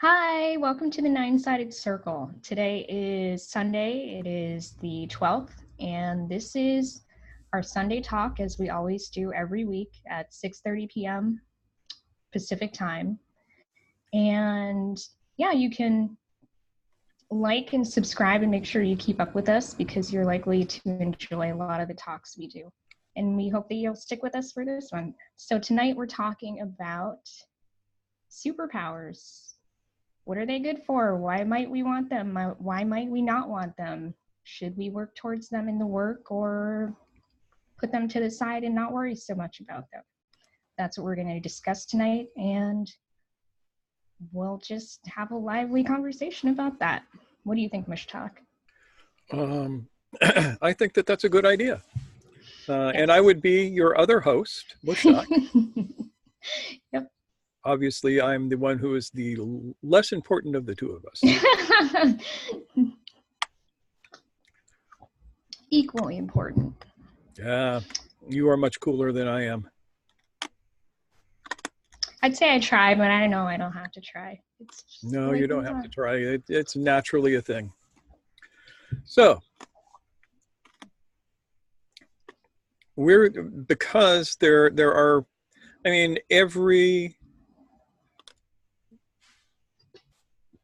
Hi, welcome to the Nine-Sided Circle. Today is Sunday, it is the 12th, and this is our Sunday talk as we always do every week at 6:30 p.m. Pacific time. And yeah, you can like and subscribe and make sure you keep up with us because you're likely to enjoy a lot of the talks we do. And we hope that you'll stick with us for this one. So tonight we're talking about superpowers. What are they good for? Why might we want them? Why might we not want them? Should we work towards them in the work or put them to the side and not worry so much about them? That's what we're going to discuss tonight, and we'll just have a lively conversation about that. What do you think, Mushtaq? I think that that's a good idea. Yes. And I would be your other host, Mushtaq. Yep. Obviously, I'm the one who is the less important of the two of us. Equally important. Yeah, you are much cooler than I am. I'd say I try, but I know I don't have to try. No, you don't have to try. It's naturally a thing. So, because there are, I mean, every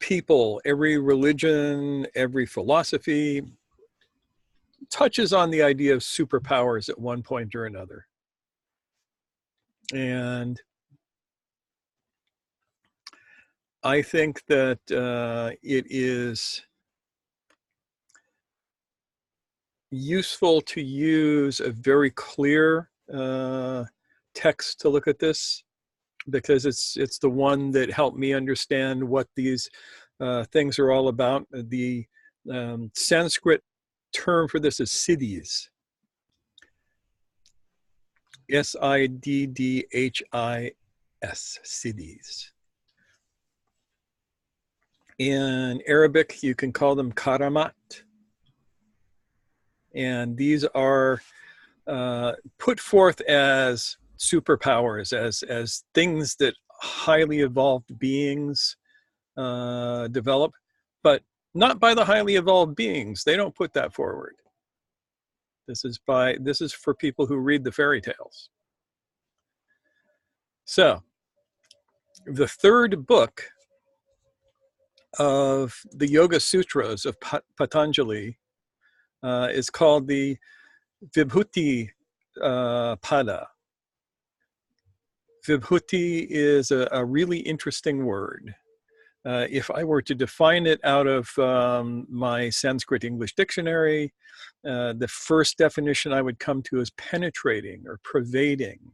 people, every religion, every philosophy touches on the idea of superpowers at one point or another. And I think that it is useful to use a very clear text to look at this, because it's the one that helped me understand what these things are all about. The Sanskrit term for this is siddhis. S-I-D-D-H-I-S, siddhis. In Arabic, you can call them karamat. And these are put forth as superpowers, as things that highly evolved beings develop, but not by the highly evolved beings. They don't put that forward. This is for people who read the fairy tales. So, the third book of the Yoga Sutras of Patanjali is called the Vibhuti Pada. Vibhuti is a really interesting word. If I were to define it out of my Sanskrit English dictionary, the first definition I would come to is penetrating or pervading.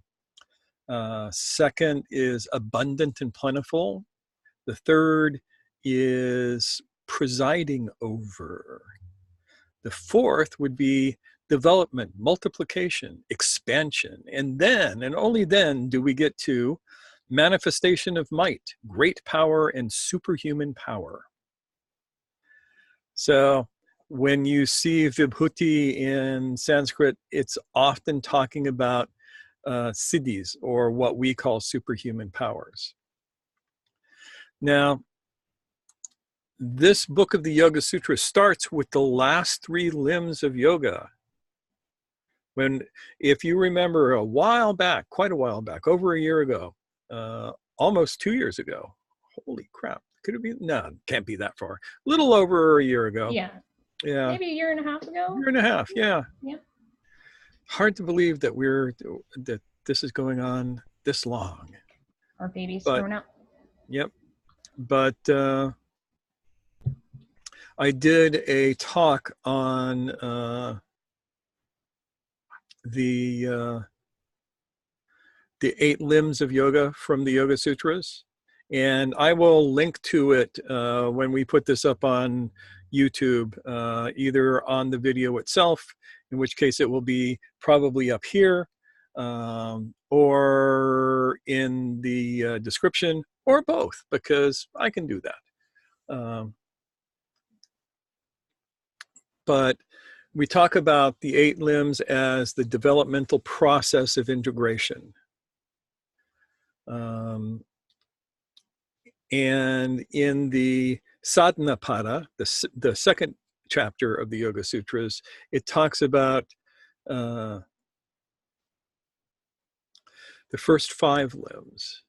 Second is abundant and plentiful. The third is presiding over. The fourth would be development, multiplication, expansion. And then, and only then, do we get to manifestation of might, great power, and superhuman power. So when you see Vibhuti in Sanskrit, it's often talking about siddhis, or what we call superhuman powers. Now, this book of the Yoga Sutras starts with the last three limbs of yoga. If you remember a while back, quite a while back, over a year ago, almost 2 years ago, holy crap, could it be? No, can't be that far. A little over a year ago. Yeah. Maybe a year and a half ago. Year and a half, yeah. Yeah. Hard to believe that that this is going on this long. Our baby's grown up. Yep. But I did a talk on the 8 limbs of yoga from the Yoga Sutras, and I will link to it when we put this up on YouTube, either on the video itself, in which case it will be probably up here, or in the description, or both, because I can do that. But we talk about the 8 limbs as the developmental process of integration. And in the Sadhana Pada, the second chapter of the Yoga Sutras, it talks about the first 5 limbs.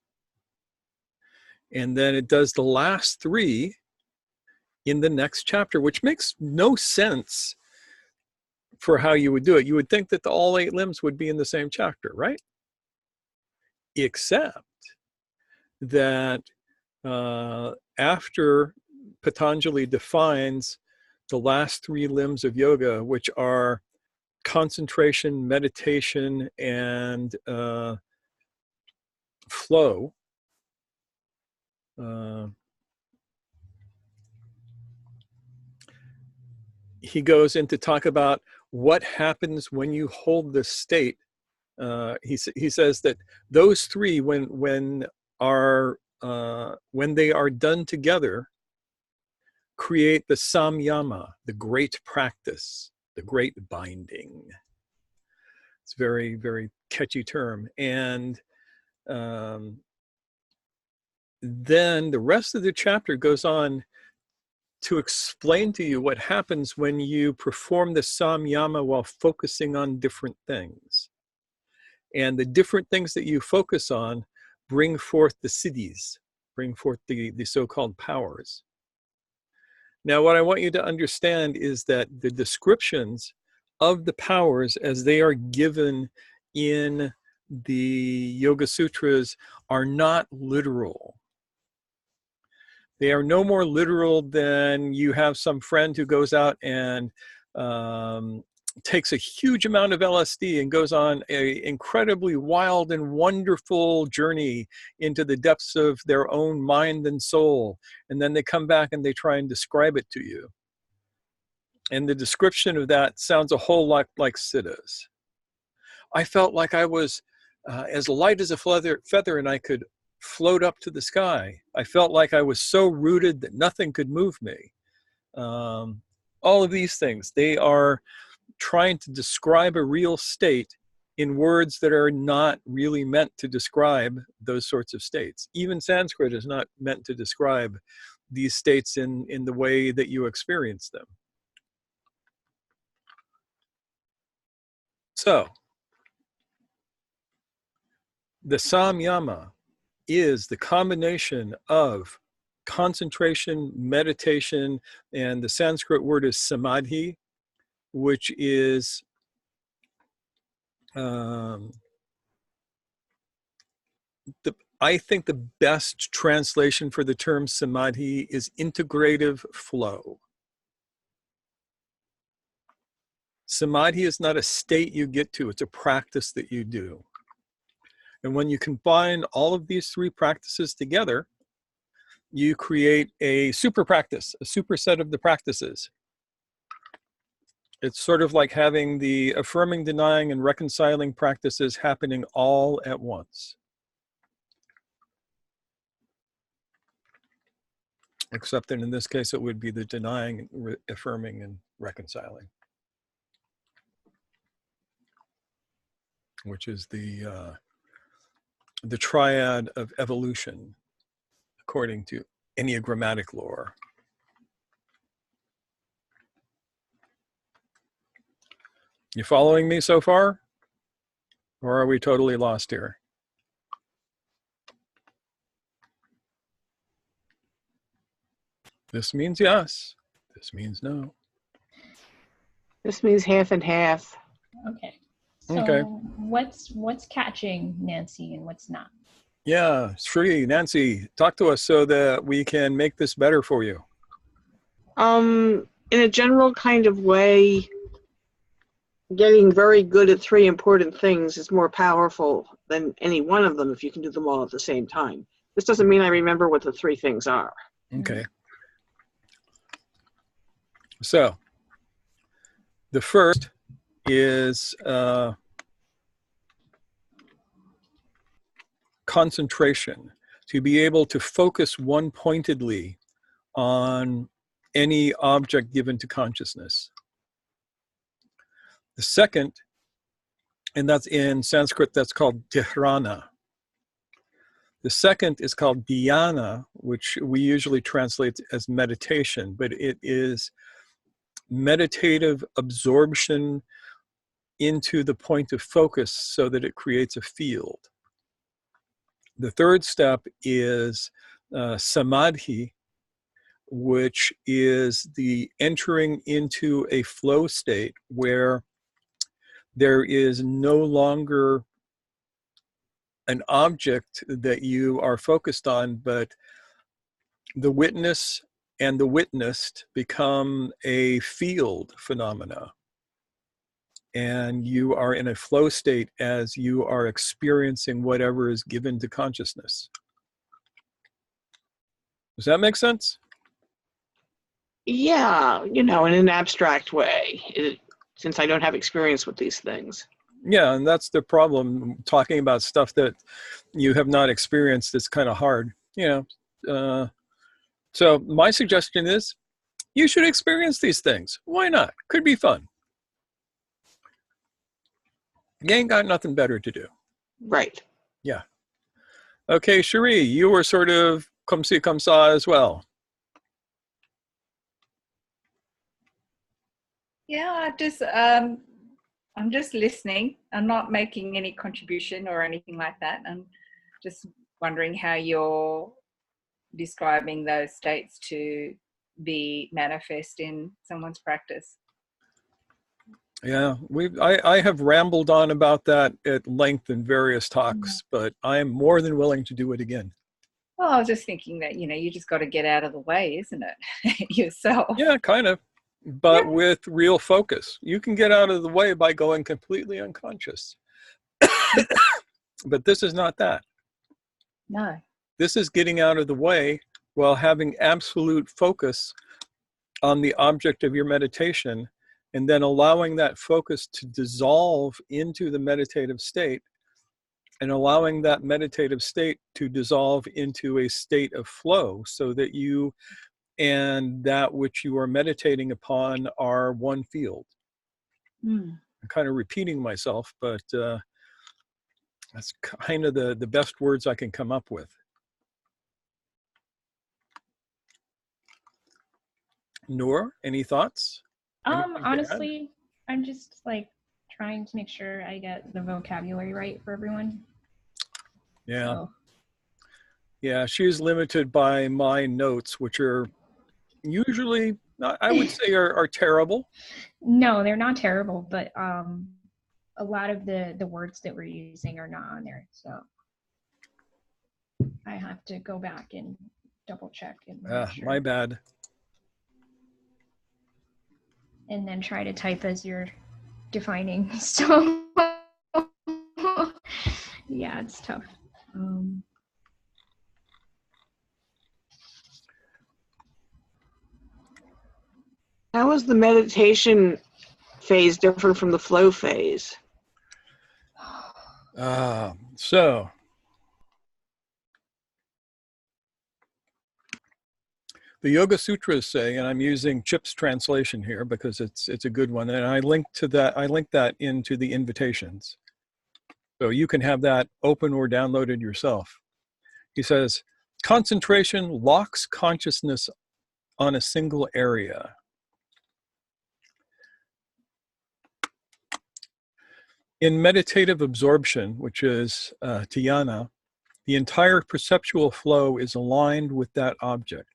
And then it does the last 3 in the next chapter, which makes no sense for how you would do it. You would think that all 8 limbs would be in the same chapter, right? Except that after Patanjali defines the last 3 limbs of yoga, which are concentration, meditation, and flow, he goes in to talk about what happens when you hold this state. He says that those 3, when they are done together, create the samyama, the great practice, the great binding. It's a very, very catchy term. And then the rest of the chapter goes on to explain to you what happens when you perform the samyama while focusing on different things. And the different things that you focus on bring forth the siddhis, bring forth the so-called powers. Now, what I want you to understand is that the descriptions of the powers as they are given in the Yoga Sutras are not literal. They are no more literal than you have some friend who goes out and takes a huge amount of LSD and goes on an incredibly wild and wonderful journey into the depths of their own mind and soul. And then they come back and they try and describe it to you. And the description of that sounds a whole lot like siddhas. I felt like I was as light as a feather and I could float up to the sky. I felt like I was so rooted that nothing could move me. All of these things, they are trying to describe a real state in words that are not really meant to describe those sorts of states. Even Sanskrit is not meant to describe these states in the way that you experience them. So, the samyama is the combination of concentration, meditation, and the Sanskrit word is samadhi, which is I think the best translation for the term samadhi is integrative flow. Samadhi is not a state you get to, it's a practice that you do. And when you combine all of these 3 practices together, you create a super practice, a superset of the practices. It's sort of like having the affirming, denying, and reconciling practices happening all at once. Except that in this case, it would be the denying, affirming, and reconciling, which is the triad of evolution, according to Enneagrammatic lore. You following me so far? Or are we totally lost here? This means yes. This means no. This means half and half. Okay. So okay. What's catching, Nancy, and what's not? Yeah, Sri, Nancy, talk to us so that we can make this better for you. In a general kind of way, getting very good at 3 important things is more powerful than any one of them if you can do them all at the same time. This doesn't mean I remember what the 3 things are. Okay. So, the first is concentration, to be able to focus one-pointedly on any object given to consciousness. The second, and that's in Sanskrit, that's called dhrana. The second is called dhyana, which we usually translate as meditation, but it is meditative absorption into the point of focus so that it creates a field. The third step is samadhi, which is the entering into a flow state where there is no longer an object that you are focused on, but the witness and the witnessed become a field phenomena. And you are in a flow state as you are experiencing whatever is given to consciousness. Does that make sense? Yeah, in an abstract way, since I don't have experience with these things. Yeah, and that's the problem, talking about stuff that you have not experienced. It's kind of hard, so my suggestion is you should experience these things. Why not? Could be fun. You ain't got nothing better to do. Right. Yeah. Okay, Cherie, you were sort of come see, come saw as well. Yeah, I'm just listening. I'm not making any contribution or anything like that. I'm just wondering how you're describing those states to be manifest in someone's practice. Yeah, I have rambled on about that at length in various talks, but I am more than willing to do it again. Well, I was just thinking that, you just got to get out of the way, isn't it? Yourself. Yeah, kind of, but with real focus. You can get out of the way by going completely unconscious. But this is not that. No. This is getting out of the way while having absolute focus on the object of your meditation, and then allowing that focus to dissolve into the meditative state, and allowing that meditative state to dissolve into a state of flow, so that you and that which you are meditating upon are one field. I'm kind of repeating myself, but that's kind of the best words I can come up with. Noor, any thoughts? Honestly, I'm just like trying to make sure I get the vocabulary right for everyone. Yeah. So. Yeah, she's limited by my notes, which are usually, I would say, are terrible. No, they're not terrible, but a lot of the words that we're using are not on there. So I have to go back and double check and make sure. My bad. And then try to type as you're defining. So yeah, it's tough. How is the meditation phase different from the flow phase? So the Yoga Sutras say, and I'm using Chip's translation here because it's a good one, and I linked that into the invitations, so you can have that open or downloaded yourself. He says, concentration locks consciousness on a single area. In meditative absorption, which is dhyana, the entire perceptual flow is aligned with that object.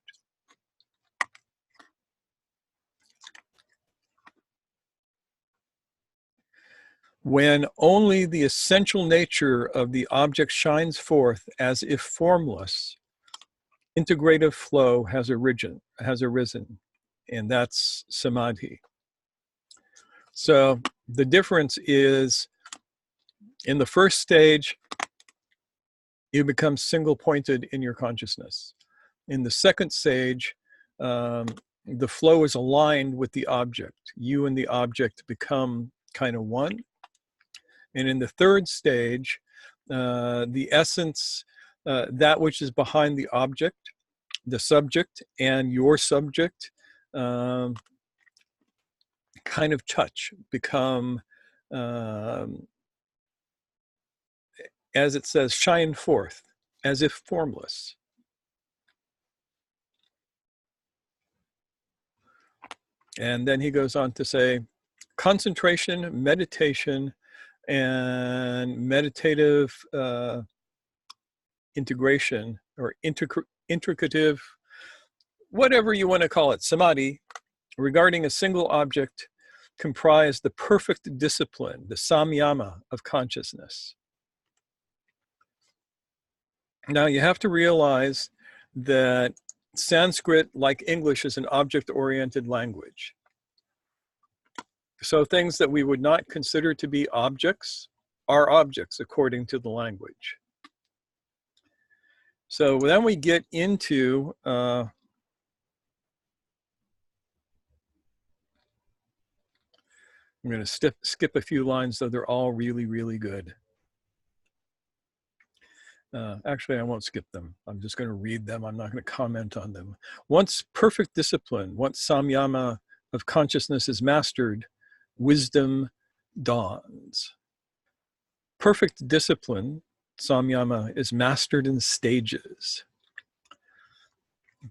When only the essential nature of the object shines forth as if formless, integrative flow has arisen, and that's samadhi. So the difference is, in the first stage, you become single-pointed in your consciousness. In the second stage, the flow is aligned with the object. You and the object become kind of one. And in the third stage, the essence, that which is behind the object, the subject and your subject, kind of touch, become, as it says, shine forth, as if formless. And then he goes on to say, concentration, meditation, and meditative integration or integrative, whatever you want to call it, samadhi, regarding a single object comprise the perfect discipline, the samyama of consciousness. Now you have to realize that Sanskrit, like English, is an object-oriented language. So things that we would not consider to be objects are objects according to the language. So then we get into I'm going to skip a few lines, though they're all really, really good. Actually, I won't skip them. I'm just going to read them. I'm not going to comment on them. Once perfect discipline, once samyama of consciousness is mastered, wisdom dawns. Perfect discipline, samyama, is mastered in stages.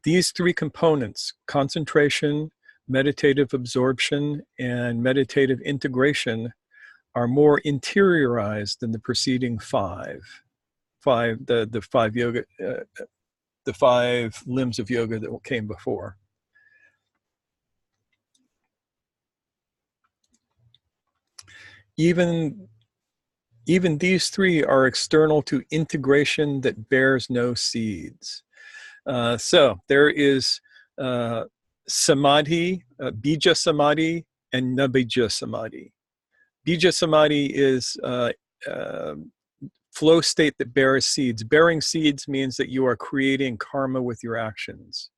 These three components, concentration, meditative absorption, and meditative integration, are more interiorized than the preceding five. The five yoga, the five limbs of yoga that came before. Even these three are external to integration that bears no seeds. So there is samadhi, bija samadhi, and nabija samadhi. Bija samadhi is flow state that bears seeds. Bearing seeds means that you are creating karma with your actions.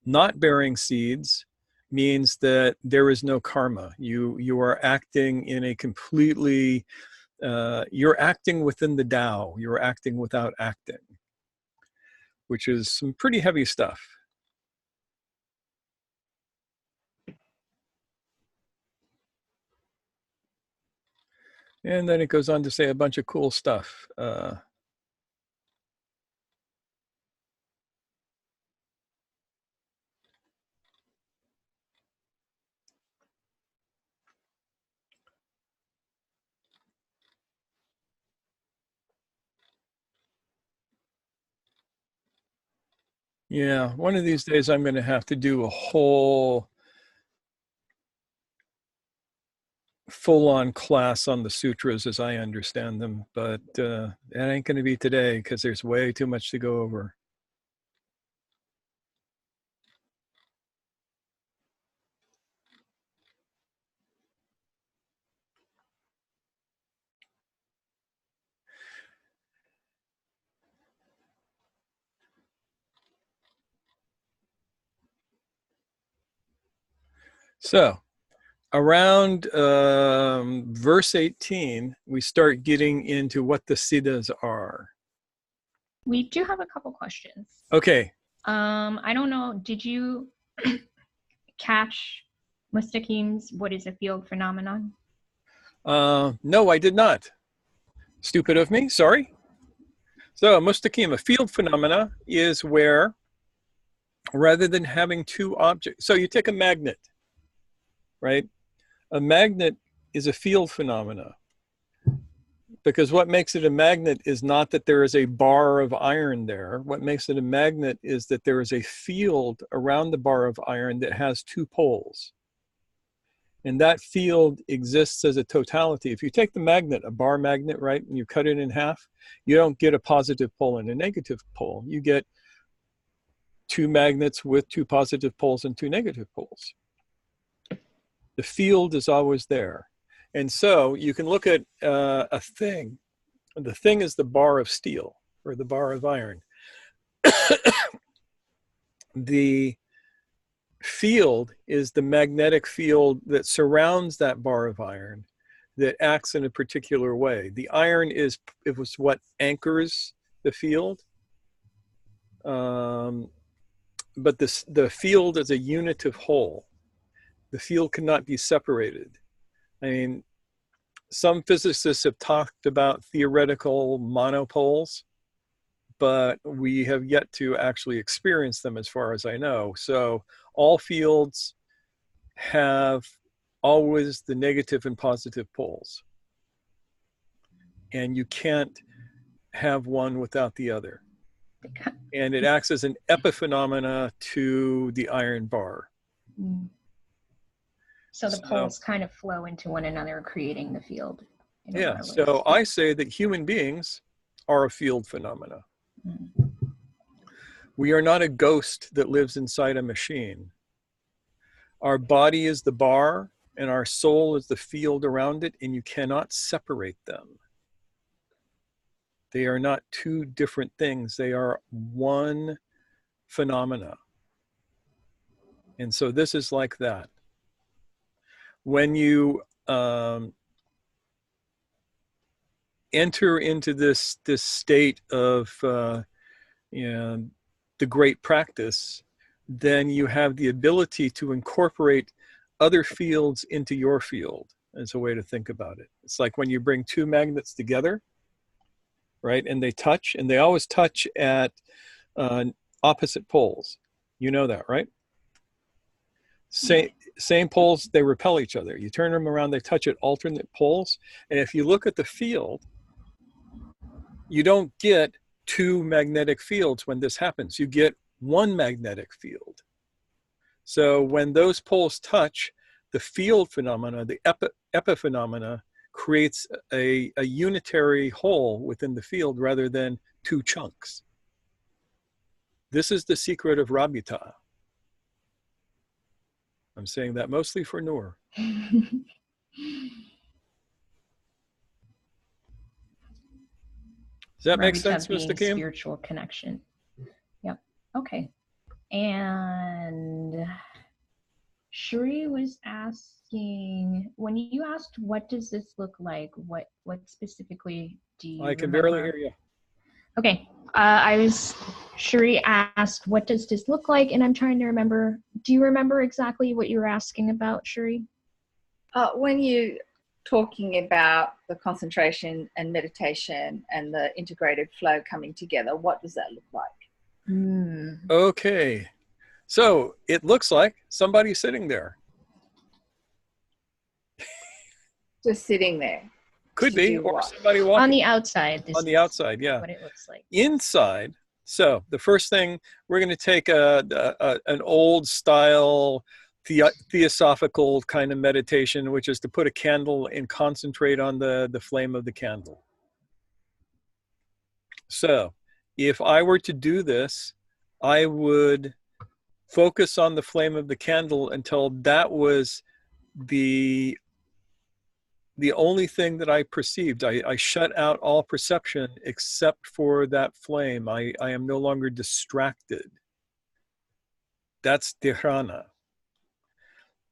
Not bearing seeds means that there is no karma. You are acting in a completely, you're acting within the Tao. You're acting without acting, which is some pretty heavy stuff. And then it goes on to say a bunch of cool stuff. Yeah, one of these days I'm going to have to do a whole full-on class on the sutras as I understand them, but it ain't going to be today because there's way too much to go over. So around verse 18, we start getting into what the siddhas are. We do have a couple questions. Okay. I don't know, did you catch Mustaqim's what is a field phenomenon? No, I did not. Stupid of me, sorry. So Mustaqim, a field phenomena, is where rather than having two objects, so you take a magnet, right? A magnet is a field phenomena because what makes it a magnet is not that there is a bar of iron there. What makes it a magnet is that there is a field around the bar of iron that has two poles. And that field exists as a totality. If you take the magnet, a bar magnet, right, and you cut it in half, you don't get a positive pole and a negative pole. You get two magnets with two positive poles and two negative poles. The field is always there. And so you can look at a thing. The thing is the bar of steel or the bar of iron. The field is the magnetic field that surrounds that bar of iron that acts in a particular way. The iron is, it was what anchors the field. But the field is a unitive whole. The field cannot be separated. I mean, some physicists have talked about theoretical monopoles, but we have yet to actually experience them as far as I know. So all fields have always the negative and positive poles. And you can't have one without the other. And it acts as an epiphenomena to the iron bar. So the poles kind of flow into one another, creating the field. Yeah, so I say that human beings are a field phenomena. We are not a ghost that lives inside a machine. Our body is the bar and our soul is the field around it, and you cannot separate them. They are not two different things. They are one phenomena. And so this is like that. When you enter into this state of the great practice, then you have the ability to incorporate other fields into your field. As a way to think about it. It's like when you bring two magnets together, right? And they touch, and they always touch at opposite poles. You know that, right? Same poles, they repel each other. You turn them around, they touch at alternate poles. And if you look at the field, you don't get two magnetic fields when this happens. You get one magnetic field. So when those poles touch, the field phenomena, the epiphenomena, creates a unitary whole within the field rather than two chunks. This is the secret of Rabita. I'm saying that mostly for Noor. Does that make sense, Mr. Kim? Spiritual connection. Yep. Okay. And Shri was asking, when you asked, what does this look like? What specifically do you I can remember? barely hear you. Okay. Shri asked, what does this look like? And I'm trying to remember. Do you remember exactly what you were asking about, Shri? When you talking about the concentration and meditation and the integrated flow coming together, what does that look like? Okay. So it looks like somebody's sitting there. Just sitting there. Could be, or somebody walking. On the outside. On the outside, yeah. What it looks like. Inside, so the first thing, we're going to take an old style theosophical kind of meditation, which is to put a candle and concentrate on the flame of the candle. So if I were to do this, I would focus on the flame of the candle until that was the only thing that I perceived. I shut out all perception except for that flame. I am no longer distracted. That's dhyana.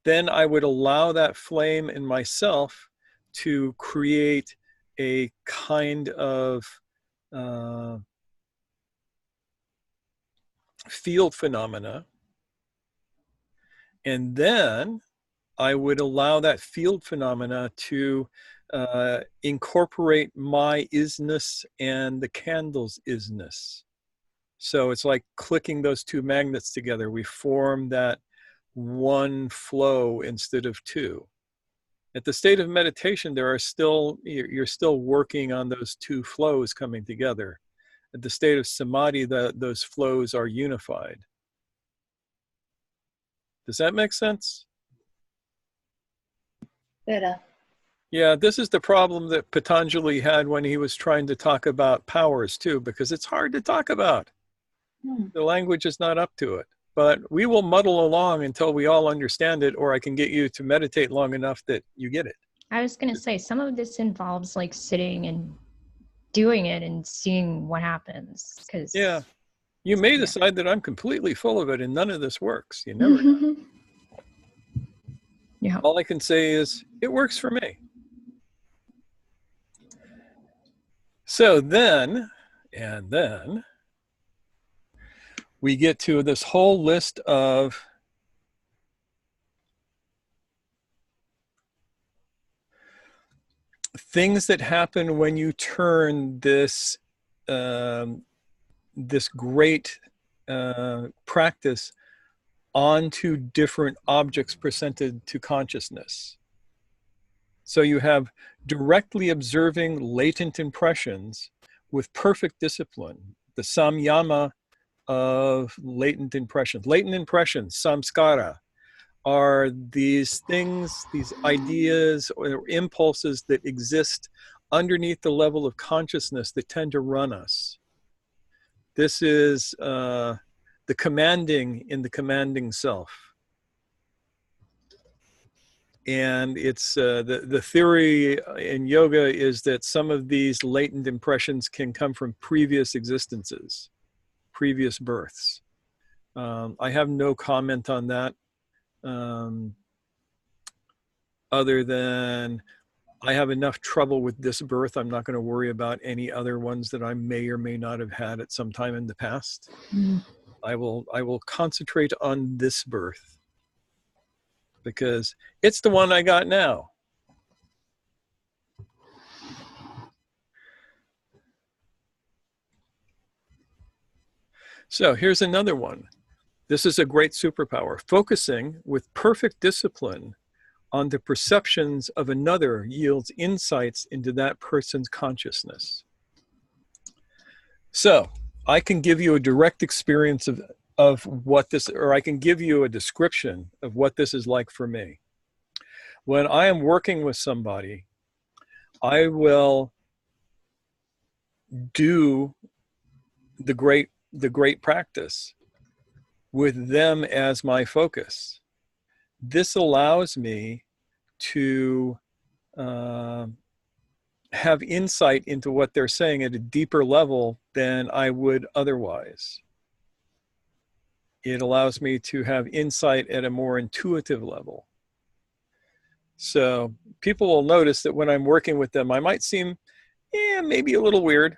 Then I would allow that flame in myself to create a kind of field phenomena. And then I would allow that field phenomena to incorporate my isness and the candle's isness. So it's like clicking those two magnets together. We form that one flow instead of two. At the state of meditation, you're still working on those two flows coming together. At the state of samadhi, those flows are unified. Does that make sense? Better. Yeah, this is the problem that Patanjali had when he was trying to talk about powers too, because it's hard to talk about. The language is not up to it. But we will muddle along until we all understand it, or I can get you to meditate long enough that you get it. I was going to say, some of this involves like sitting and doing it and seeing what happens. Yeah, you may decide that I'm completely full of it and none of this works. You never know. Yeah. All I can say is it works for me. So then we get to this whole list of things that happen when you turn this this great practice onto different objects presented to consciousness. So you have directly observing latent impressions with perfect discipline, the samyama of latent impressions. Latent impressions, samskara, are these things, these ideas or impulses that exist underneath the level of consciousness that tend to run us. This is the commanding in the commanding self. And it's the theory in yoga is that some of these latent impressions can come from previous existences, previous births. I have no comment on that, other than I have enough trouble with this birth. I'm not going to worry about any other ones that I may or may not have had at some time in the past. I will concentrate on this birth because it's the one I got now. So here's another one. This is a great superpower. Focusing with perfect discipline on the perceptions of another yields insights into that person's consciousness. So I can give you a direct experience of what this, or I can give you a description of what this is like for me. When I am working with somebody, I will do the great practice with them as my focus. This allows me to have insight into what they're saying at a deeper level than I would otherwise. It allows me to have insight at a more intuitive level. So people will notice that when I'm working with them, I might seem, maybe a little weird.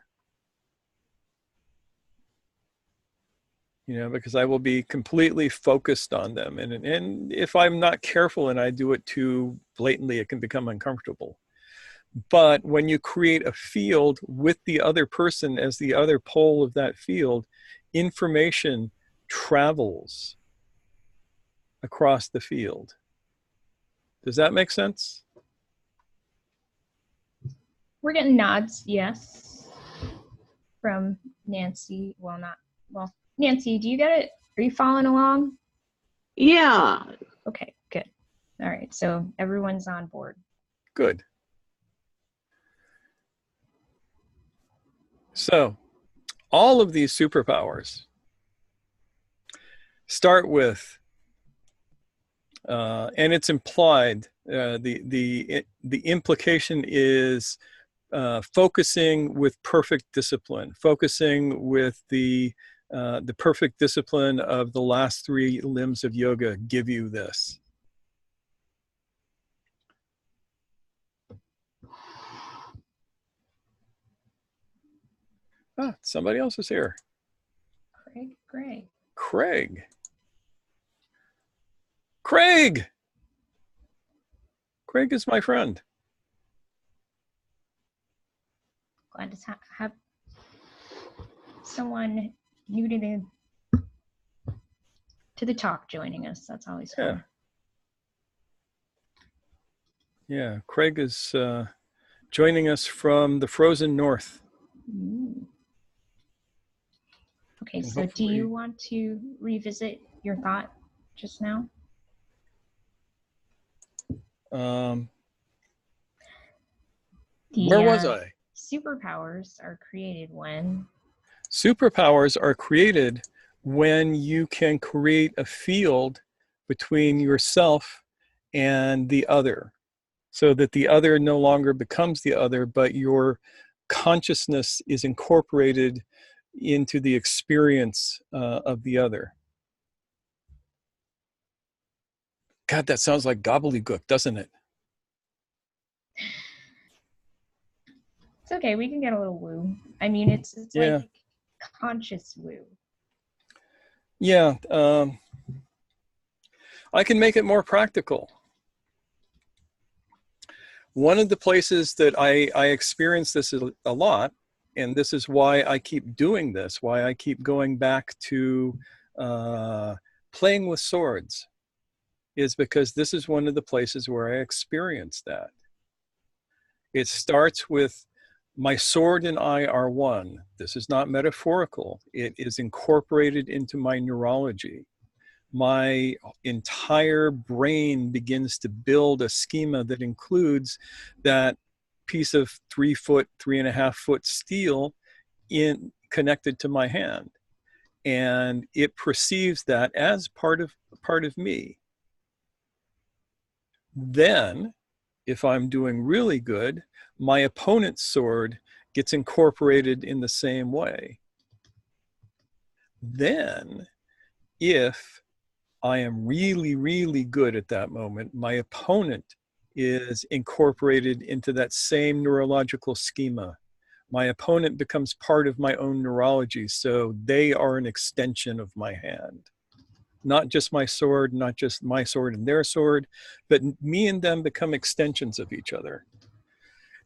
Because I will be completely focused on them. And if I'm not careful and I do it too blatantly, it can become uncomfortable. But when you create a field with the other person as the other pole of that field, information travels across the field. Does that make sense? We're getting nods, yes, from Nancy. Nancy, do you get it? Are you following along? Yeah. Okay, good. All right, so everyone's on board. Good. So all of these superpowers start with, and it's implied, the implication is focusing with perfect discipline, focusing with the perfect discipline of the last three limbs of yoga give you this. Somebody else is here. Craig. Craig is my friend. Glad to have someone new to the talk joining us. That's always fun. Yeah, Craig is joining us from the frozen north. Ooh. Okay, And so do you want to revisit your thought just now? Where was I? Superpowers are created when? Superpowers are created when you can create a field between yourself and the other, so that the other no longer becomes the other, but your consciousness is incorporated into the experience of the other. God, that sounds like gobbledygook, doesn't it? It's okay, we can get a little woo. I mean, it's like conscious woo. Yeah, I can make it more practical. One of the places that I experience this a lot, and this is why I keep doing this, why I keep going back to playing with swords is because this is one of the places where I experienced that. It starts with my sword and I are one. This is not metaphorical. It is incorporated into my neurology. My entire brain begins to build a schema that includes that piece of 3 foot, 3.5 foot steel connected to my hand. And it perceives that as part of me. Then, if I'm doing really good, my opponent's sword gets incorporated in the same way. Then, if I am really, really good at that moment, my opponent is incorporated into that same neurological schema. My opponent becomes part of my own neurology, so they are an extension of my hand. Not just my sword, not just my sword and their sword, but me and them become extensions of each other.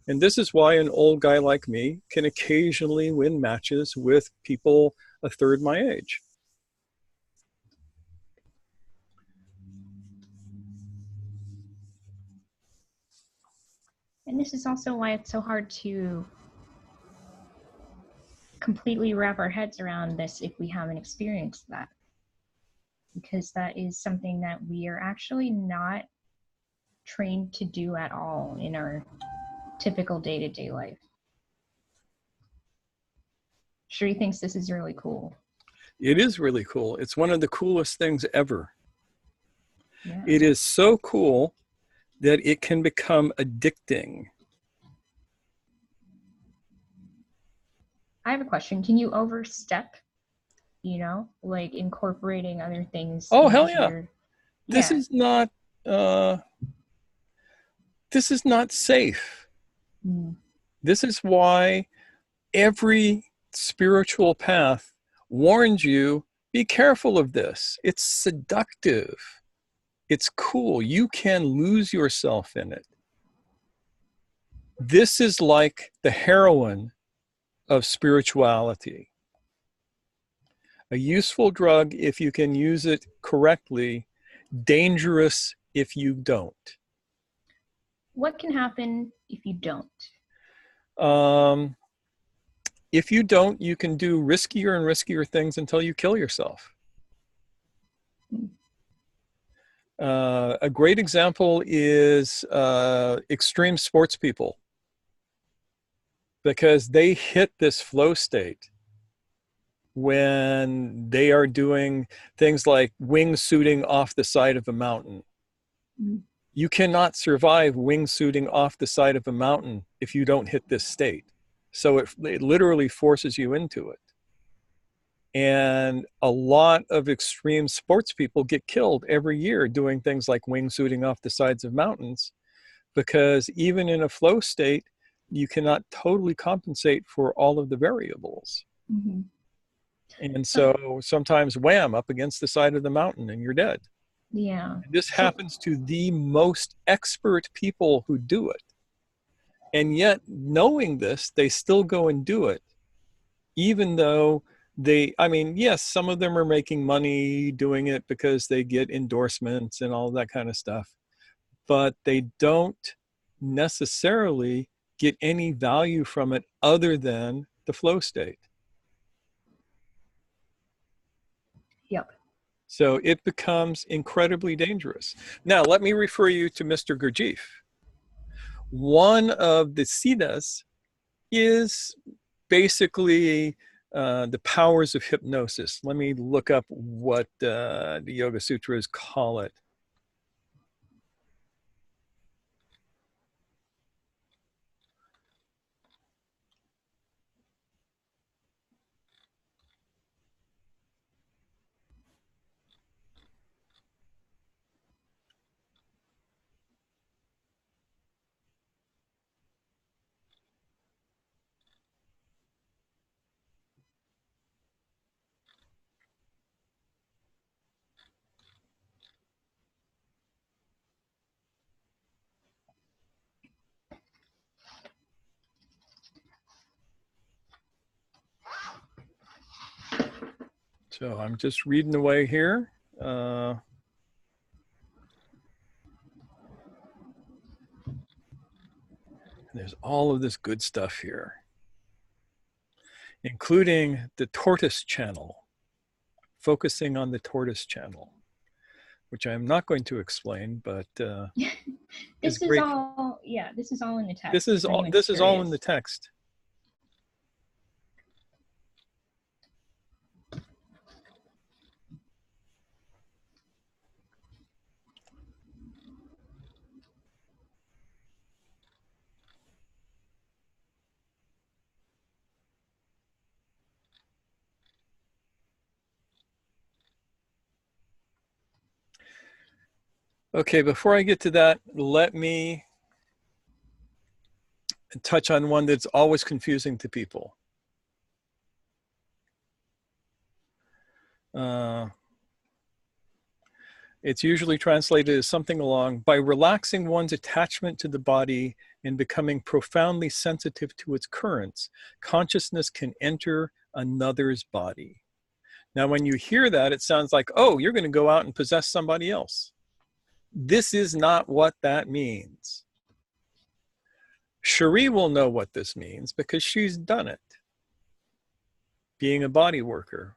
And this is why an old guy like me can occasionally win matches with people a third my age. And this is also why it's so hard to completely wrap our heads around this if we haven't experienced that. Because that is something that we are actually not trained to do at all in our typical day-to-day life. Sheree thinks this is really cool. It is really cool. It's one of the coolest things ever. Yeah. It is so cool that it can become addicting. I have a question. Can you overstep, like incorporating other things? Oh, hell yeah. This Yeah. is not safe. Mm. This is why every spiritual path warns you, be careful of this. It's seductive. It's cool. You can lose yourself in it. This is like the heroin of spirituality. A useful drug if you can use it correctly, dangerous if you don't. What can happen if you don't? If you don't, you can do riskier and riskier things until you kill yourself. A great example is extreme sports people, because they hit this flow state when they are doing things like wingsuiting off the side of a mountain. Mm. You cannot survive wingsuiting off the side of a mountain if you don't hit this state. So it literally forces you into it. And a lot of extreme sports people get killed every year doing things like wingsuiting off the sides of mountains, because even in a flow state, you cannot totally compensate for all of the variables. Mm-hmm. And so sometimes, wham, up against the side of the mountain and you're dead. Yeah. And this happens to the most expert people who do it. And yet, knowing this, they still go and do it, even though yes, some of them are making money doing it because they get endorsements and all that kind of stuff, but they don't necessarily get any value from it other than the flow state. Yep. So it becomes incredibly dangerous. Now, let me refer you to Mr. Gurdjieff. One of the siddhas is basically the powers of hypnosis. Let me look up what the Yoga Sutras call it. So I'm just reading away here. There's all of this good stuff here, including the tortoise channel, focusing on the tortoise channel, which I'm not going to explain, but this is all, yeah, this is all in the text. This is all in the text. Okay, before I get to that, let me touch on one that's always confusing to people. It's usually translated as something along, by relaxing one's attachment to the body and becoming profoundly sensitive to its currents, consciousness can enter another's body. Now, when you hear that, it sounds like, oh, you're going to go out and possess somebody else. This is not what that means. Cherie will know what this means because she's done it, being a body worker.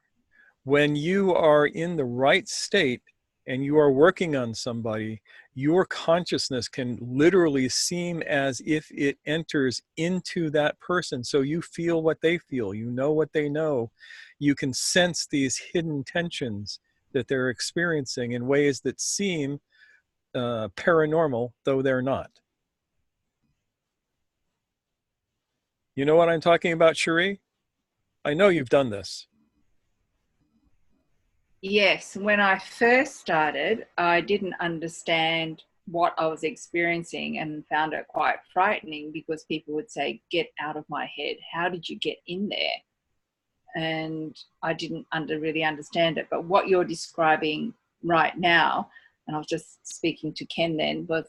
When you are in the right state and you are working on somebody, your consciousness can literally seem as if it enters into that person. So you feel what they feel, you know what they know. You can sense these hidden tensions that they're experiencing in ways that seem paranormal, though they're not. You know what I'm talking about, Cherie? I know you've done this. Yes, when I first started, I didn't understand what I was experiencing and found it quite frightening because people would say, get out of my head. How did you get in there? And I didn't really understand it. But what you're describing right now, and I was just speaking to Ken then, was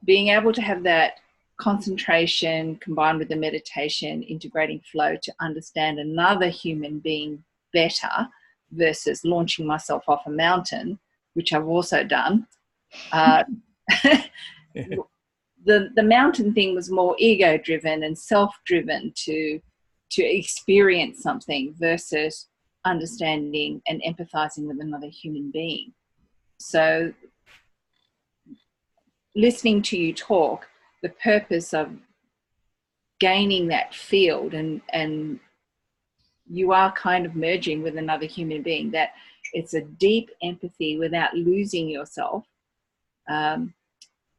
being able to have that concentration combined with the meditation, integrating flow to understand another human being better versus launching myself off a mountain, which I've also done. The mountain thing was more ego-driven and self-driven to experience something versus understanding and empathizing with another human being. So listening to you talk, the purpose of gaining that field and you are kind of merging with another human being, that it's a deep empathy without losing yourself.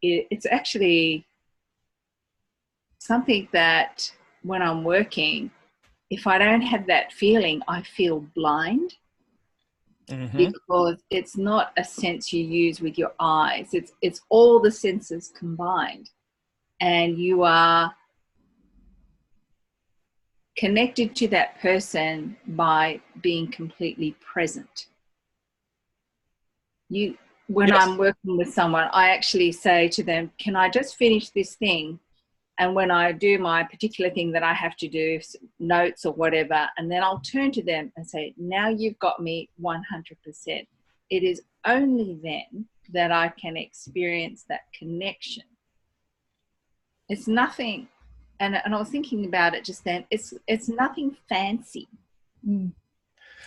It's actually something that when I'm working, if I don't have that feeling, I feel blind. Mm-hmm. Because it's not a sense you use with your eyes. It's all the senses combined. And you are connected to that person by being completely present. When yes. I'm working with someone, I actually say to them, can I just finish this thing? And when I do my particular thing that I have to do, notes or whatever, and then I'll turn to them and say, now you've got me 100%. It is only then that I can experience that connection. It's nothing, and I was thinking about it just then, it's nothing fancy.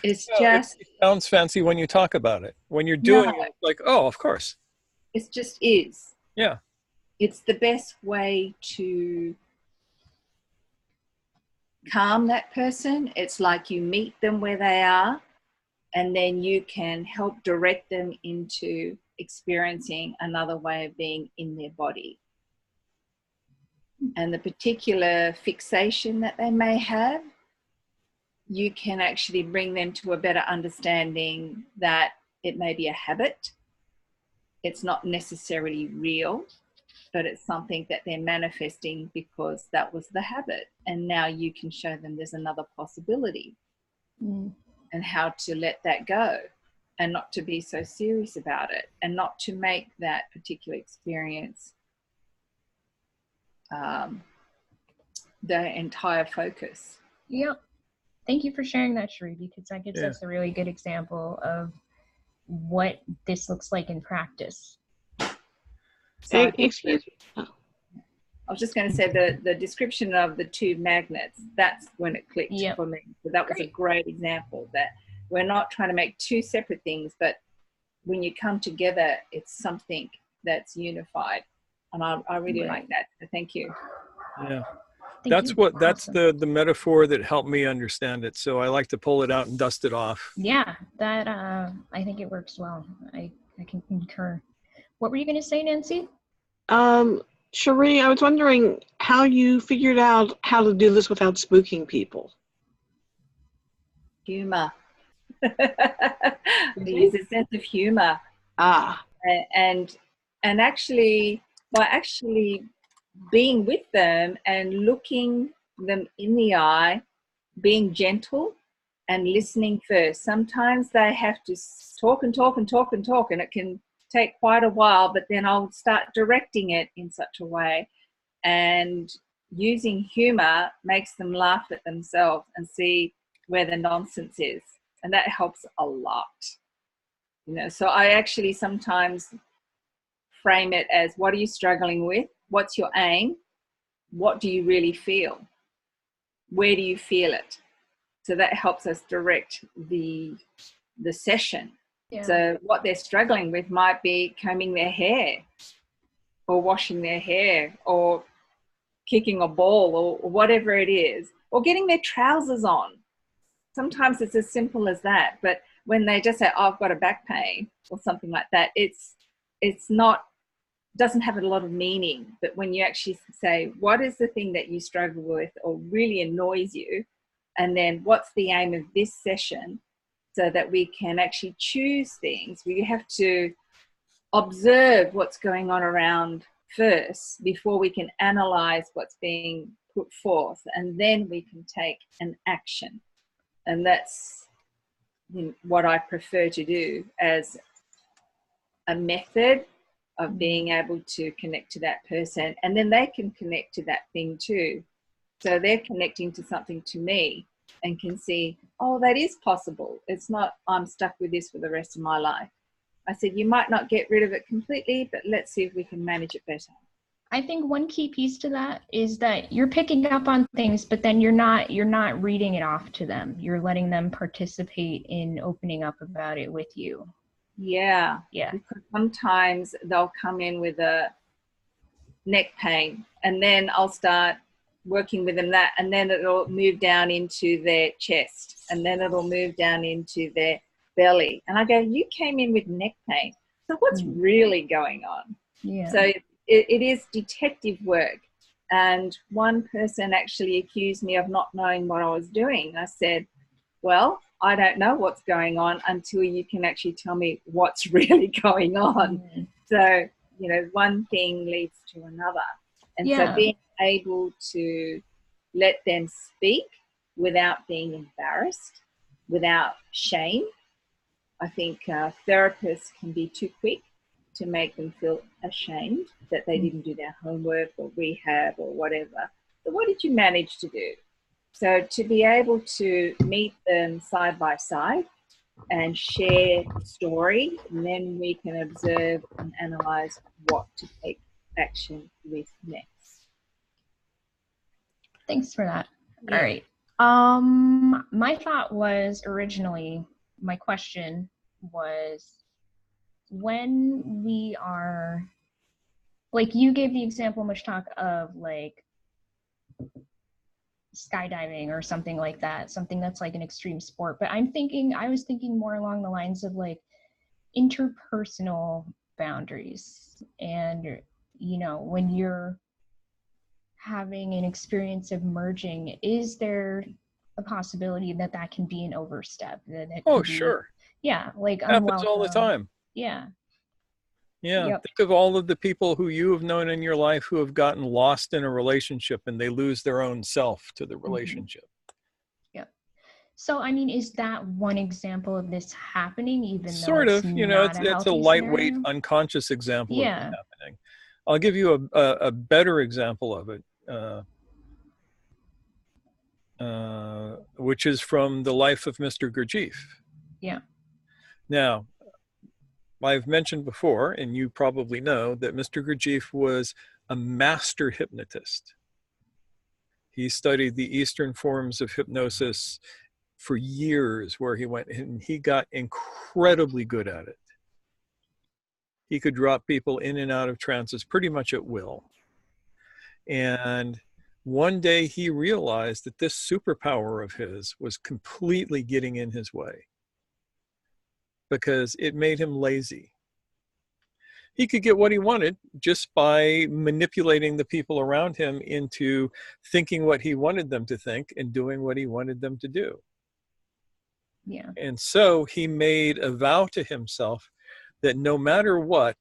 It's just... It sounds fancy when you talk about it. When you're doing it, like, oh, of course. It just is. Yeah. It's the best way to calm that person. It's like you meet them where they are, and then you can help direct them into experiencing another way of being in their body. And the particular fixation that they may have, you can actually bring them to a better understanding that it may be a habit. It's not necessarily real, but it's something that they're manifesting because that was the habit. And now you can show them there's another possibility and how to let that go and not to be so serious about it and not to make that particular experience the entire focus. Yep. Thank you for sharing that, Cherie, because that gives us a really good example of what this looks like in practice. So I think Excuse me. I was just going to say the description of the two magnets, that's when it clicked Yep. for me. So that was a great example that we're not trying to make two separate things, but when you come together, it's something that's unified. And I really like that. So thank you. Yeah. Thank you. That's Awesome. the metaphor that helped me understand it. So I like to pull it out and dust it off. Yeah, that I think it works well. I can concur. What were you going to say, Nancy? Cherie, I was wondering how you figured out how to do this without spooking people. Humor. Use a sense of humor. Ah. And actually, by actually being with them and looking them in the eye, being gentle and listening first. Sometimes they have to talk and talk and talk and talk, and it can take quite a while, but then I'll start directing it in such a way. And using humor makes them laugh at themselves and see where the nonsense is. And that helps a lot. You know, so I actually sometimes frame it as, what are you struggling with? What's your aim? What do you really feel? Where do you feel it? So that helps us direct the session. Yeah. So what they're struggling with might be combing their hair or washing their hair or kicking a ball or whatever it is, or getting their trousers on. Sometimes it's as simple as that. But when they just say, oh, I've got a back pain or something like that, it's not, doesn't have a lot of meaning. But when you actually say, what is the thing that you struggle with or really annoys you? And then what's the aim of this session, so that we can actually choose things. We have to observe what's going on around first before we can analyze what's being put forth, and then we can take an action. And that's what I prefer to do as a method of being able to connect to that person, and then they can connect to that thing too. So they're connecting to something to me and can see, oh, that is possible. It's not, I'm stuck with this for the rest of my life. I said, you might not get rid of it completely, but let's see if we can manage it better. I think one key piece to that is that you're picking up on things, but then you're not reading it off to them. You're letting them participate in opening up about it with you. Yeah. Yeah. Because sometimes they'll come in with a neck pain, and then I'll start working with them that, and then it'll move down into their chest, and then it'll move down into their belly. And I go, you came in with neck pain. So what's really going on? Yeah. So it is detective work. And one person actually accused me of not knowing what I was doing. I said, well, I don't know what's going on until you can actually tell me what's really going on. Mm-hmm. So, you know, one thing leads to another. And so being able to let them speak without being embarrassed, without shame. I think therapists can be too quick to make them feel ashamed that they didn't do their homework or rehab or whatever. So what did you manage to do? So to be able to meet them side by side and share story, and then we can observe and analyze what to take action with next. Thanks for that. Yeah. All right. My thought was originally, my question was, when we are, like, you gave the example, Mushtak, of like skydiving or something like that, something that's like an extreme sport. But I was thinking more along the lines of like interpersonal boundaries. And, you know, when you're having an experience of merging, is there a possibility that that can be an overstep? That it Oh, be, sure. Yeah, like happens unwelcome. all the time. Yeah. Yeah. Yep. Think of all of the people who you have known in your life who have gotten lost in a relationship and they lose their own self to the relationship. Mm-hmm. Yep. So, I mean, is that one example of this happening, even sort though of, you know, it's a lightweight, unconscious example of it happening. I'll give you a better example of it, which is from the life of Mr. Gurdjieff. Yeah. Now, I've mentioned before, and you probably know, that Mr. Gurdjieff was a master hypnotist. He studied the Eastern forms of hypnosis for years, where he went and he got incredibly good at it. He could drop people in and out of trances pretty much at will. And one day he realized that this superpower of his was completely getting in his way because it made him lazy. He could get what he wanted just by manipulating the people around him into thinking what he wanted them to think and doing what he wanted them to do. Yeah. And so he made a vow to himself that no matter what,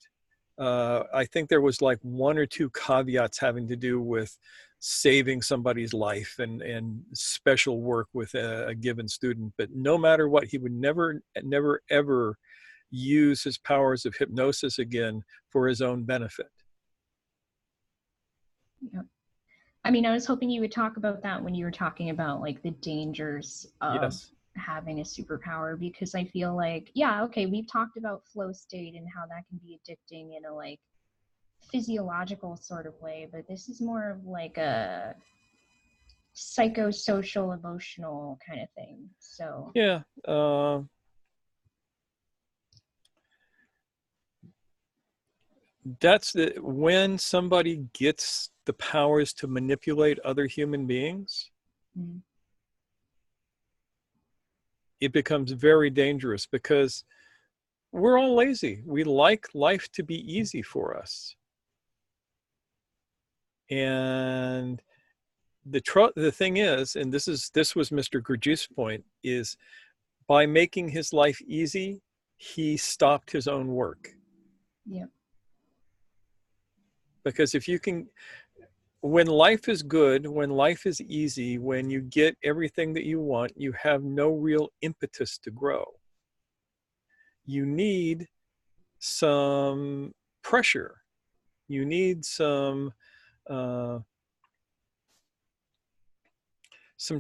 I think there was like one or two caveats having to do with saving somebody's life and special work with a given student. But no matter what, he would never, ever use his powers of hypnosis again for his own benefit. Yeah. I mean, I was hoping you would talk about that when you were talking about like the dangers of Yes. having a superpower, because I feel like, yeah, okay, we've talked about flow state and how that can be addicting in a like physiological sort of way, but this is more of like a psychosocial, emotional kind of thing. So Yeah. That's when somebody gets the powers to manipulate other human beings, it becomes very dangerous because we're all lazy. We like life to be easy for us. And the thing is, and this was Mr. Gurdjieff's point, is by making his life easy, he stopped his own work. yeah. Because if you can, when life is good, when life is easy, when you get everything that you want, you have no real impetus to grow. You need some pressure. You need some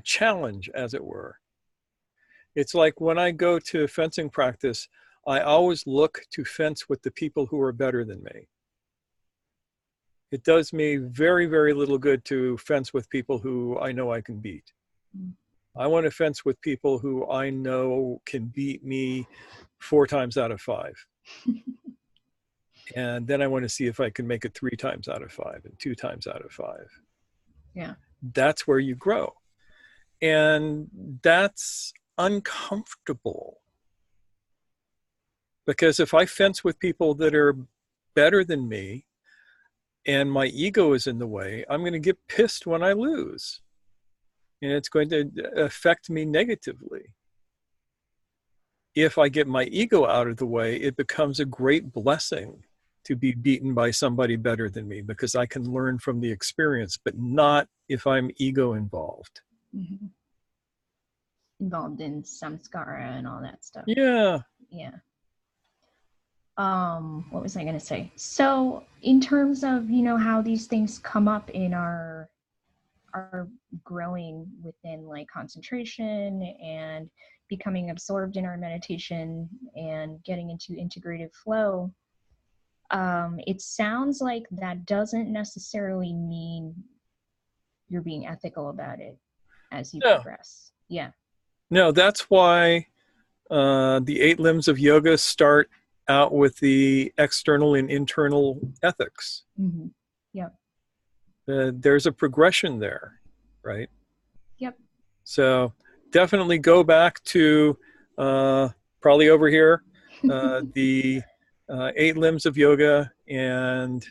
challenge, as it were. It's like when I go to fencing practice, I always look to fence with the people who are better than me. It does me very, very little good to fence with people who I know I can beat. I want to fence with people who I know can beat me 4 times out of 5. And then I want to see if I can make it 3 times out of 5 and 2 times out of 5. Yeah. That's where you grow. And that's uncomfortable. Because if I fence with people that are better than me and my ego is in the way, I'm going to get pissed when I lose. And it's going to affect me negatively. If I get my ego out of the way, it becomes a great blessing to be beaten by somebody better than me because I can learn from the experience, but not if I'm ego involved. Mm-hmm. Involved in samskara and all that stuff. Yeah. Yeah. What was I going to say? So in terms of, you know, how these things come up in our growing within like concentration and becoming absorbed in our meditation and getting into integrative flow, it sounds like that doesn't necessarily mean you're being ethical about it as you progress. Yeah. No, that's why the 8 limbs of yoga start out with the external and internal ethics. Mm-hmm. Yep. There's a progression there, right? Yep. So definitely go back to probably over here, the 8 limbs of yoga, and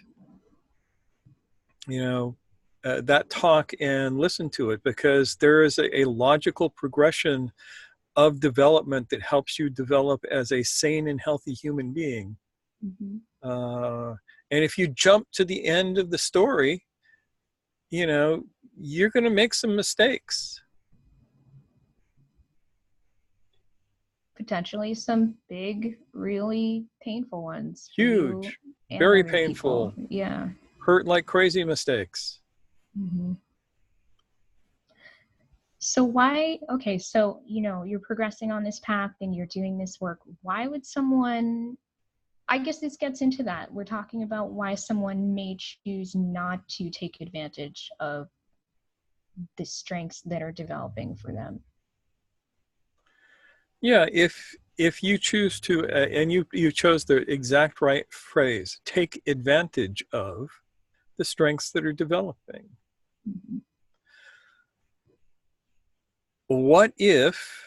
that talk, and listen to it, because there is a logical progression of development that helps you develop as a sane and healthy human being. Mm-hmm. And if you jump to the end of the story, you're going to make some mistakes. Potentially some big, really painful ones. Huge, very painful. People. Yeah. Hurt like crazy mistakes. Mm-hmm. So why, okay, so, you're progressing on this path and you're doing this work. Why would someone I guess this gets into that. We're talking about why someone may choose not to take advantage of the strengths that are developing for them. Yeah, if you choose to, and you chose the exact right phrase, take advantage of the strengths that are developing. Mhm. What if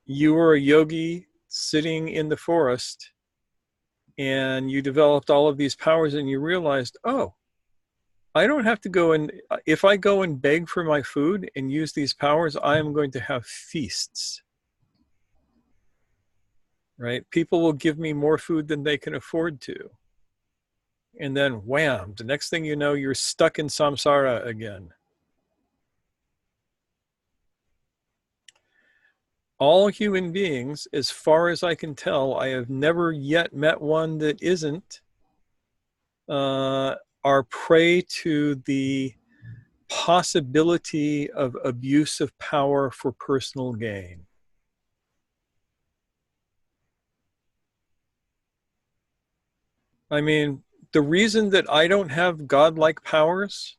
you were a yogi sitting in the forest and you developed all of these powers and you realized, oh, I don't have to go and, if I go and beg for my food and use these powers, I am going to have feasts, right? People will give me more food than they can afford to. And then wham, the next thing you know, you're stuck in samsara again. All human beings, as far as I can tell, I have never yet met one that isn't, are prey to the possibility of abuse of power for personal gain. I mean, the reason that I don't have godlike powers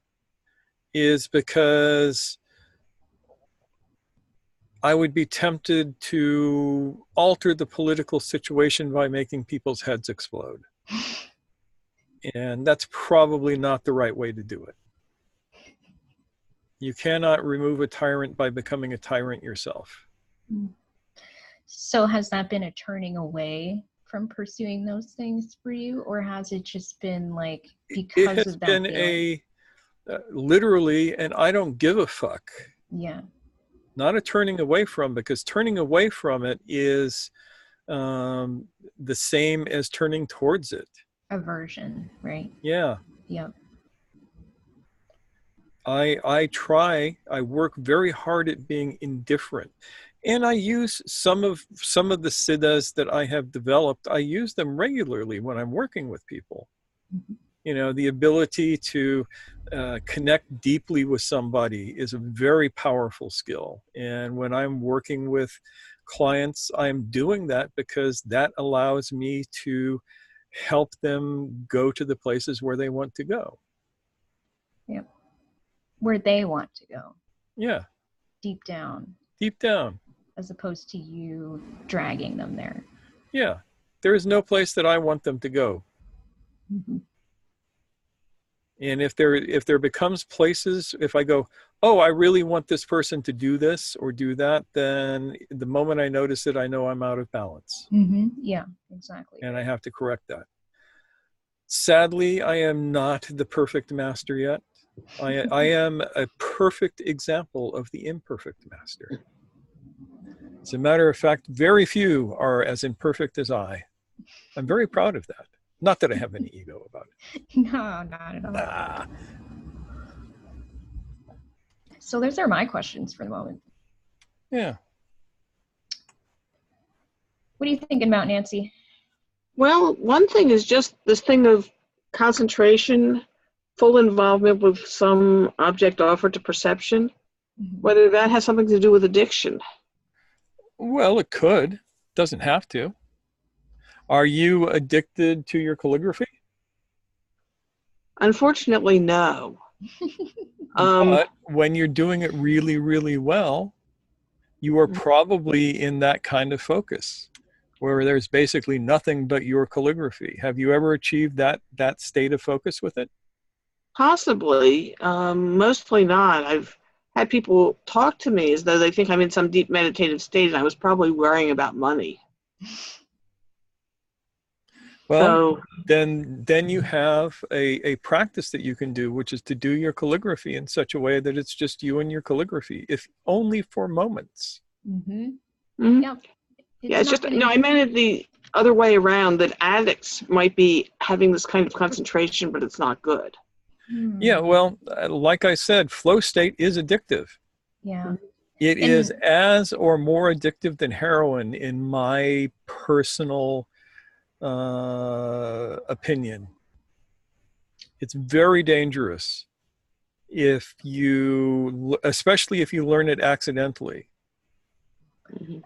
is because I would be tempted to alter the political situation by making people's heads explode. And that's probably not the right way to do it. You cannot remove a tyrant by becoming a tyrant yourself. So has that been a turning away from pursuing those things for you, or has it just been like It because has of that been feeling? literally, and I don't give a fuck. Yeah, Not a turning away from, because turning away from it is the same as turning towards it. aversion, right? Yeah. Yep. I work very hard at being indifferent. And I use some of the siddhas that I have developed, I use them regularly when I'm working with people. Mhm. You know, the ability to connect deeply with somebody is a very powerful skill. And when I'm working with clients, I'm doing that because that allows me to help them go to the places where they want to go. Yep. Where they want to go, Yeah, deep down, deep down. as opposed to you dragging them there. Yeah, there is no place that I want them to go. Mhm. And if there becomes places, if I go, oh, I really want this person to do this or do that, then the moment I notice it, I know I'm out of balance. Mm-hmm. Yeah, exactly. And I have to correct that. Sadly, I am not the perfect master yet. I am a perfect example of the imperfect master. As a matter of fact, very few are as imperfect as I. I'm very proud of that. Not that I have any ego about it. No, not at all. Ah, So those are my questions for the moment. yeah. What are you thinking about, Nancy? Well, one thing is just this thing of concentration, full involvement with some object offered to perception, Mhm. whether that has something to do with addiction. Well, it could. Doesn't have to. Are you addicted to your calligraphy? Unfortunately, no. But when you're doing it really, really well, you are probably in that kind of focus where there's basically nothing but your calligraphy. Have you ever achieved that state of focus with it? Possibly, mostly not. I've had people talk to me as though they think I'm in some deep meditative state, and I was probably worrying about money. Well, So, then you have a practice that you can do, which is to do your calligraphy in such a way that it's just you and your calligraphy, if only for moments. Mm-hmm. mhm. Yep. Yeah, it's just, no, I meant it the other way around, that addicts might be having this kind of concentration, but it's not good. Yeah, well, like I said, flow state is addictive. Yeah. It is And as or more addictive than heroin, in my personal opinion. It's very dangerous especially if you learn it accidentally. Mhm.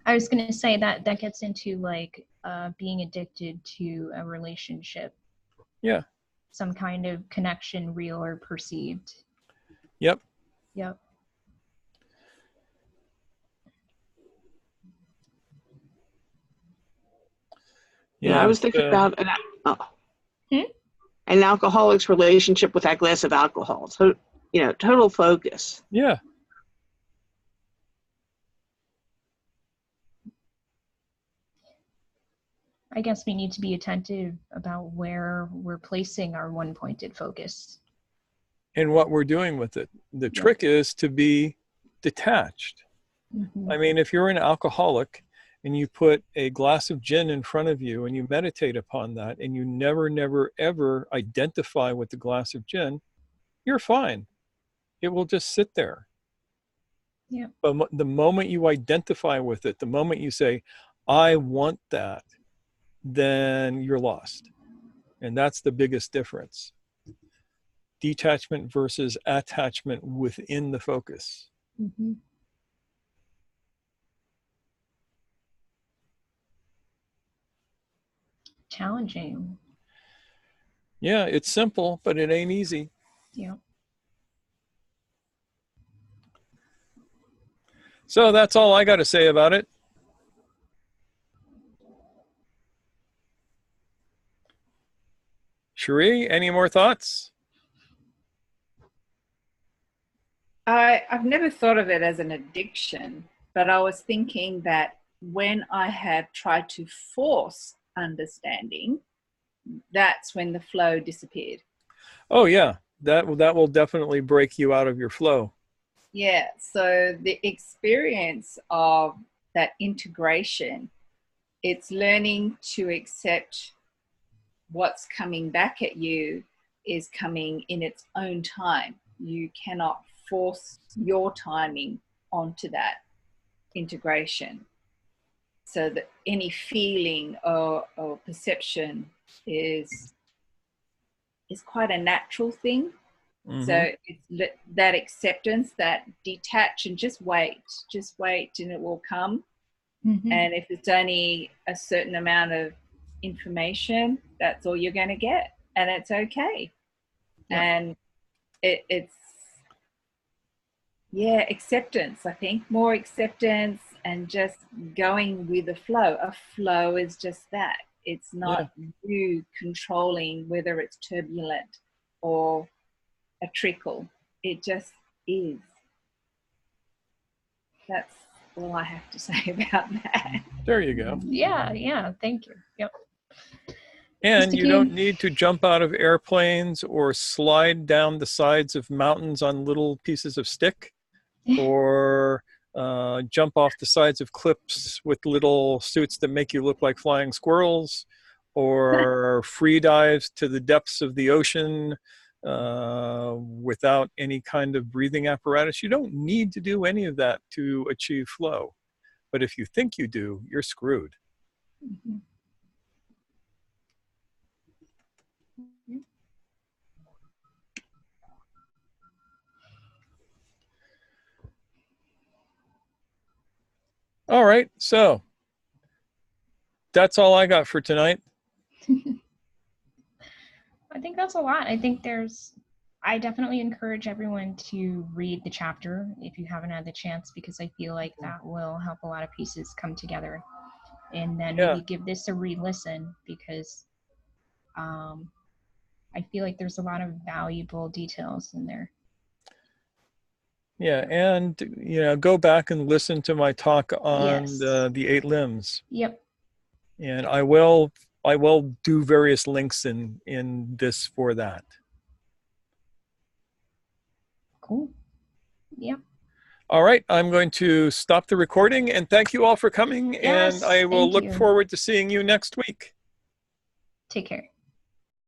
I was going to say that gets into like being addicted to a relationship. Yeah. Some kind of connection, real or perceived. Yep. Yep. Yeah, I was thinking about an alcoholic's relationship with that glass of alcohol. So, total focus. Yeah. I guess we need to be attentive about where we're placing our one-pointed focus. And what we're doing with it. The trick is to be detached. Mm-hmm. I mean, if you're an alcoholic and you put a glass of gin in front of you and you meditate upon that and you never, never, ever identify with the glass of gin, you're fine. It will just sit there. Yeah. But the moment you identify with it, the moment you say, I want that, then you're lost. And that's the biggest difference. Detachment versus attachment within the focus. Mm-hmm. Challenging. Yeah, it's simple, but it ain't easy. Yeah. So that's all I got to say about it. Cherie, any more thoughts? I've never thought of it as an addiction, but I was thinking that when I have tried to force understanding, that's when the flow disappeared. Oh yeah, that will definitely break you out of your flow. Yeah, so the experience of that integration, it's learning to accept what's coming back at you is coming in its own time. You cannot force your timing onto that integration. So that any feeling or perception is quite a natural thing. Mm-hmm. So it's that acceptance, that detach and just wait and it will come. Mm-hmm. And if it's only a certain amount of information, that's all you're going to get, and it's okay. Yeah. And it's acceptance. I think more acceptance and just going with the flow. A flow is just that. It's not you controlling whether it's turbulent or a trickle. It just is. That's all I have to say about that. There you go. Yeah. Thank you. Yep. And Mr. you King. don't need to jump out of airplanes or slide down the sides of mountains on little pieces of stick or jump off the sides of cliffs with little suits that make you look like flying squirrels or free dives to the depths of the ocean without any kind of breathing apparatus. You don't need to do any of that to achieve flow. But if you think you do, you're screwed. Mm-hmm. All right, so that's all I got for tonight. I think that's a lot. I definitely encourage everyone to read the chapter if you haven't had the chance, because I feel like that will help a lot of pieces come together. And then maybe give this a re-listen, because I feel like there's a lot of valuable details in there. Yeah, and go back and listen to my talk on Yes. the 8 limbs. Yep. And I will do various links in this for that. Cool. Yep. All right, I'm going to stop the recording and thank you all for coming. Yes, and I will thank look you. forward to seeing you next week. Take care.